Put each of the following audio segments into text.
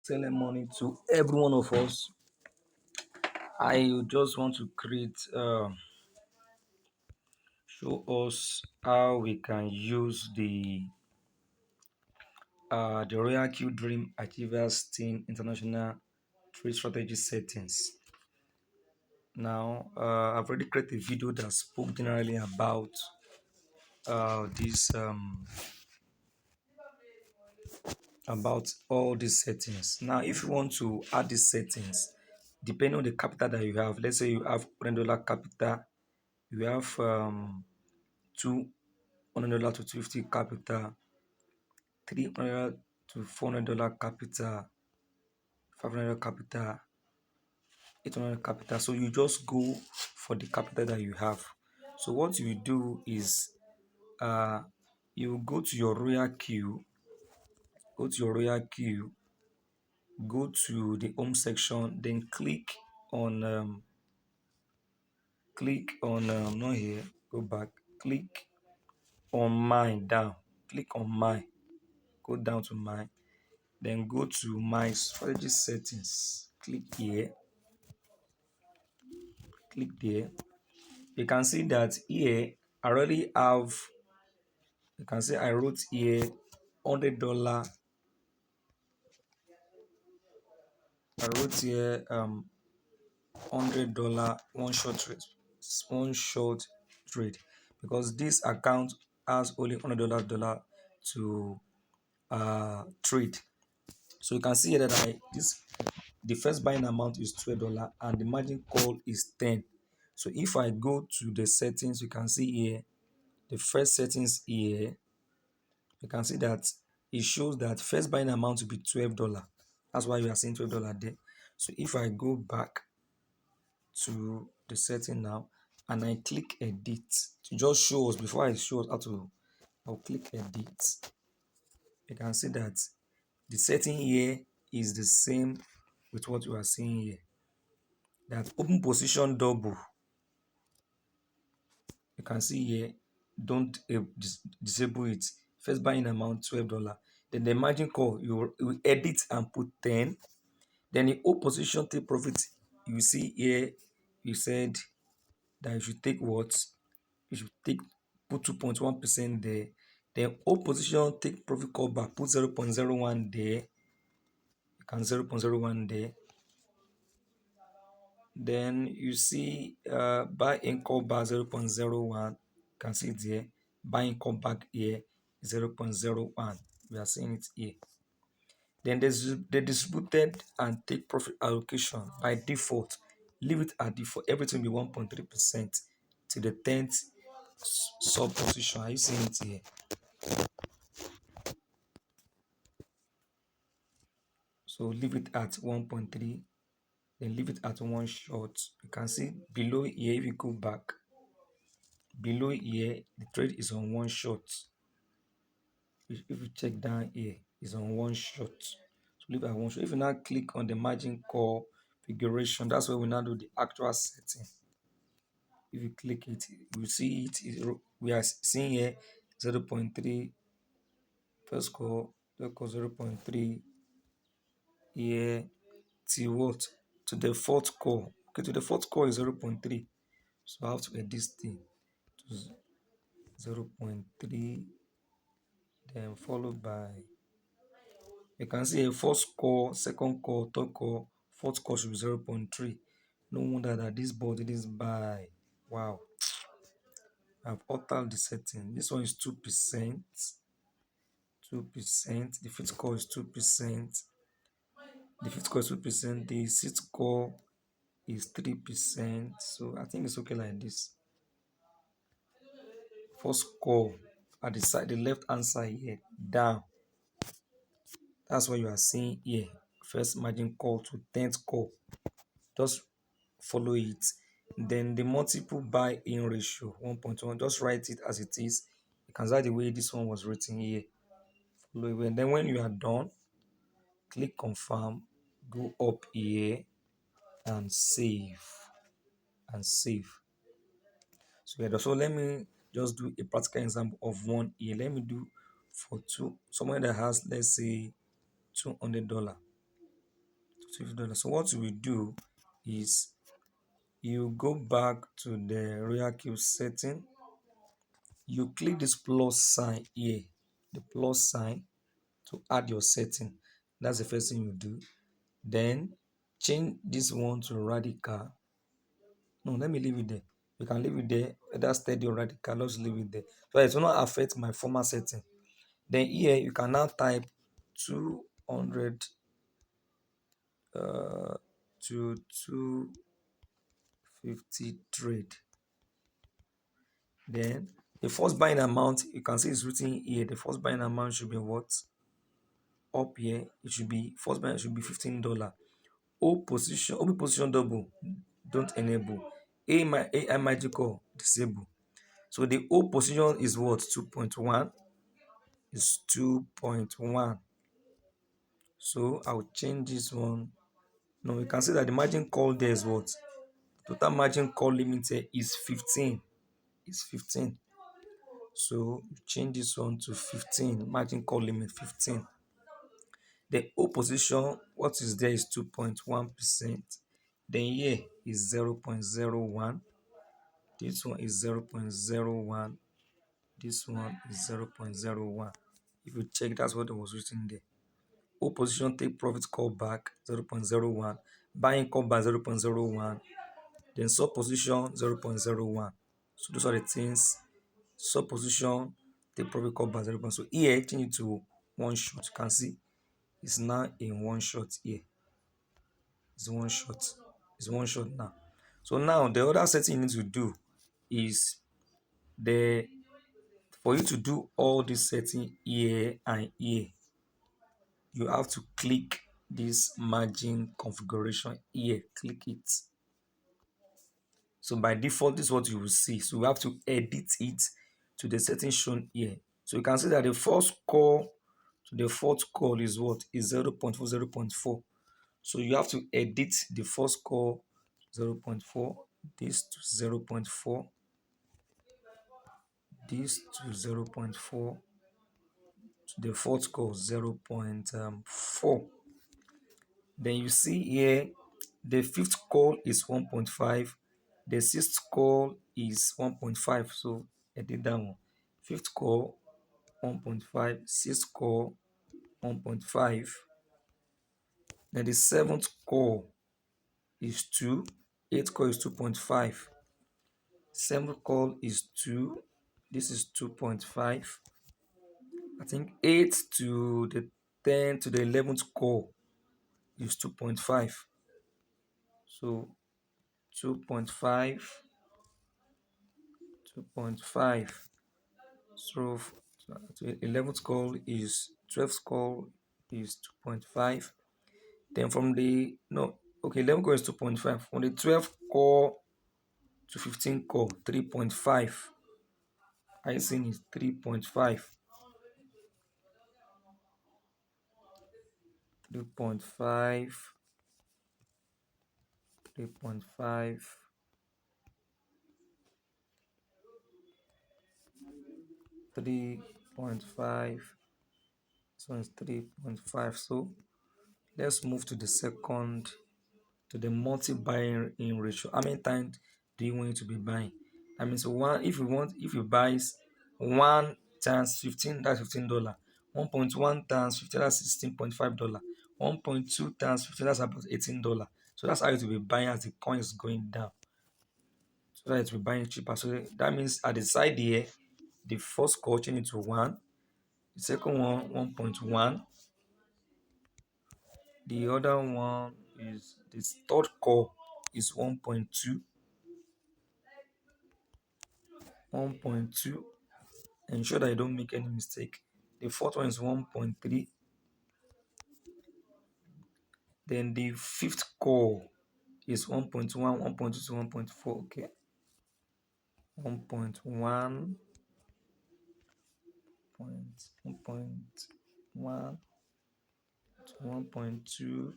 telling money to every one of us. I just want to show us how we can use the RoyalQ Dream Achievers Team International Trade Strategy settings. Now, I've already created a video that spoke generally about this about all these settings. Now, if you want to add these settings, depending on the capital that you have, let's say you have $100 capital, you have $200 to 250 capital, $300 to $400 capital, $500 capital, $800 capital. So you just go for the capital that you have. So what you do is you go to your RoyalQ, go to the home section, then click on not here, go back, click on mine down, click on mine, go down to mine, then go to my strategy settings, click here, click there. You can see that here I already have, you can see I wrote here $100. I wrote here $100 one short trade, because this account has only $100 to trade. So you can see here that the first buying amount is $12 and the margin call is 10. So if I go to the settings, you can see here the first settings here, you can see that it shows that first buying amount will be $12. That's why you are seeing $12 there. So if I go back to the setting now and I click edit to just show us, before I show us how to, I'll click edit. You can see that the setting here is the same with what you are seeing here. That open position double, you can see here, don't disable it. First buying amount $12. Then the margin call, you edit and put 10. Then the open position take profit, you see here, you said that you should take what? You should put 2.1% there. Then old position take profit call back, put 0.01 there. You can 0.01 there. Then you see buy in call back 0.01. You can see it there. Buy in call back here 0.01. We are seeing it here. Then there's the distributed and take profit allocation by default. Leave it at default. Everything will be 1.3% to the 10th sub position. Are you seeing it here? So leave it at 1.3, then leave it at one short. You can see below here, if you go back, below here, the trade is on one short. If you check down here, it's on one short. So leave it at one short. If you now click on the margin call configuration, that's where we now do the actual setting. If you click it, you see we are seeing here 0.3 first call, second call 0.3 here till what? To the fourth call. Okay, to the fourth call is 0.3. So I have to add this thing to 0.3, then followed by, you can see a first call, second call, third call, fourth call should be 0.3. No wonder that this board didn't buy. Wow. I've altered the setting. This one is 2%. 2%. The fifth call is 2%. The fifth call is 2%. The sixth call is 3%. So I think it's okay like this. First call at the side, the left hand side here, down. That's what you are seeing here. First margin call to 10th call. Just follow it. Then the multiple buy-in ratio 1.1. Just write it as it is. You can see the way this one was written here. Follow it. And then when you are done, click confirm. Go up here and save. And save. So yeah, so let me just do a practical example of one here. Let me do for someone that has, let's say, $200. $50. So what you will do is you go back to the RoyalQ setting. You click this plus sign here, the plus sign to add your setting. That's the first thing you do. Then change this one to radical. No, let me leave it there. You can leave it there, whether steady or radical. Let's leave it there. So it will not affect my former setting. Then here you can now type 200 to 250 trade. Then the first buying amount, you can see it's written here. The first buying amount should be what? Up here, it should be first buying should be $15. O position double, don't enable. AI magical disable. So the O position is what? 2.1 is 2.1. So I'll change this one. Now you can see that the margin call there is what? Total margin call limited is 15. Is 15. So you change this one to 15. Margin call limit 15. The O position, what is there is 2.1%. Then here is 0.01. This one is 0.01. This one is 0.01. If you check, that's what was written there. O position take profit call back 0.01. Buying call back 0.01. Then sub position 0.01. So those are the things. Sub position take profit call back 0. So here change it to one shot. You can see it's now in one shot here. It's one shot. It's one shot now. So now the other setting you need to do is the for you to do all this setting here and here, you have to click this margin configuration here. Click it. So by default, this is what you will see. So we have to edit it to the setting shown here. So you can see that the first call to the fourth call is what? Is 0.4, 0.4. So you have to edit the first call 0.4, this to 0.4, this to 0.4, to the fourth call 0.4. Then you see here the fifth call is 1.5, the sixth call is 1.5. So edit that one. Fifth call 1.5, sixth call 1.5. Then the seventh call is 2, eighth call is 2.5. Seventh call is 2. This is 2.5. I think 8 to the 10 to the 11th call is 2.5. So 2.5, 2.5. So to 11th call is 12th call is 2.5. Then from the no, okay, 11th call is 2.5. From the 12th call to 15th call 3.5. I think it's 3.5. 3.5, 3.5, 3.5. This one is 3.5. So let's move to the second, to the multi-buying in ratio. How many times do you want it to be buying? I mean, so one, if you buy 1 times 15, that's $15. 1.1 times 15, that's $16.5. 1.2 times 15, that's about $18. So that's how it will be buying as the coin is going down. So that it will be buying cheaper. So that means at the side here, the first call change it to 1, the second one 1.1, the other one is this third call is 1.2, 1.2. Ensure that you don't make any mistake. The fourth one is 1.3. Then the fifth call is 1.1, 1.2 to 1.4. Okay. 1.1, 1.1 to 1.2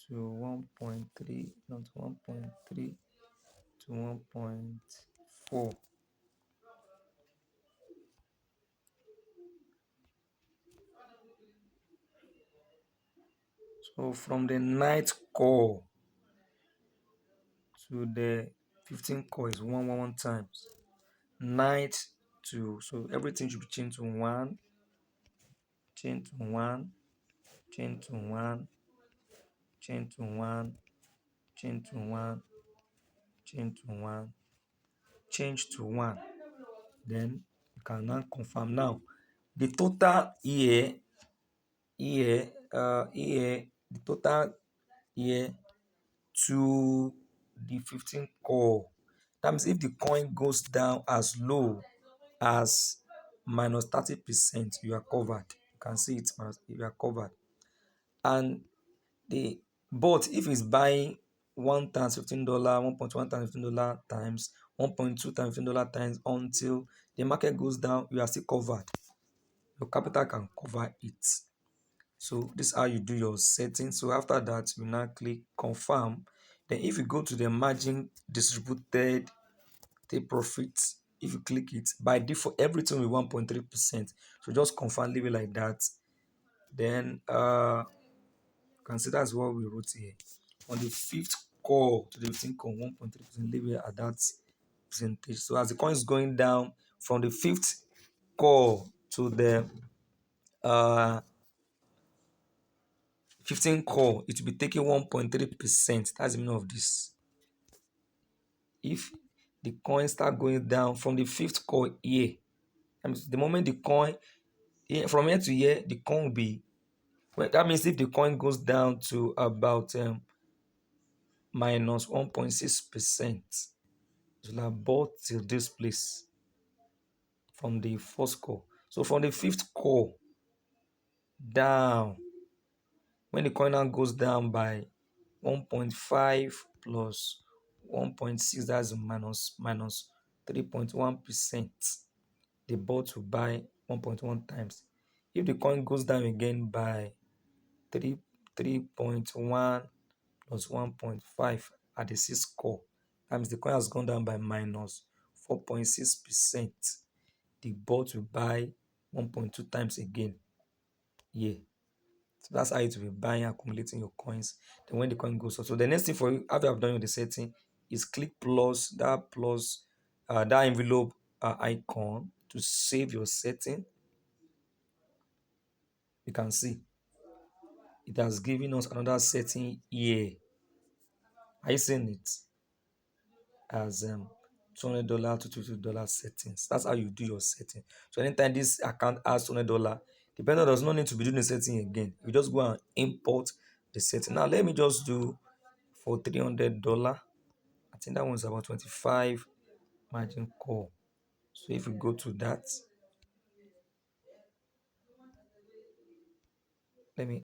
to 1.3, not 1.3 to 1.4. So from the night call to the 15 call is one times. Night to, so everything should be changed to one, change to one, change to one, change to one, change to one, change to one, change to one. Then you can now confirm. Now the total the total here to the 15 call. That means if the coin goes down as low as minus 30%, you are covered. You can see it, you are covered. And the but if it's buying 1 times $15, 1.1 times $15 times 1.2 times $15 times until the market goes down, you are still covered. Your capital can cover it. So this is how you do your settings. So after that, you now click confirm. Then if you go to the margin distributed take profits, if you click it, by default everything will 1.3%. So just confirm, leave it like that. Then consider as what we wrote here. On the fifth call to the 15th call, 1.3%, leave it at that percentage. So as the coin is going down from the fifth call to the uh 15 call, it will be taking 1.3%. That's the meaning of this. If the coin start going down from the fifth call here, the moment the coin here, from here to here, the coin will be, well, that means if the coin goes down to about minus 1.6%, it will have bought till this place from the first call. So from the fifth call down, when the coin now goes down by 1.5 plus 1.6, that's minus 3.1%, the bot will buy 1.1 times. If the coin goes down again by 3.1 plus 1.5 at the sixth call, that means the coin has gone down by minus 4.6%, the bot will buy 1.2 times again here. So that's how it will be buying, accumulating your coins. Then when the coin goes up, so the next thing for you after I've done the setting is click plus that envelope icon to save your setting. You can see it has given us another setting here. Are you seeing it? As $200 to $250 settings. That's how you do your setting. So anytime this account has $200, the vendor does not need to be doing the setting again. You just go and import the setting. Now let me just do for $300. I think that one's about 25 margin call. So if you go to that, let me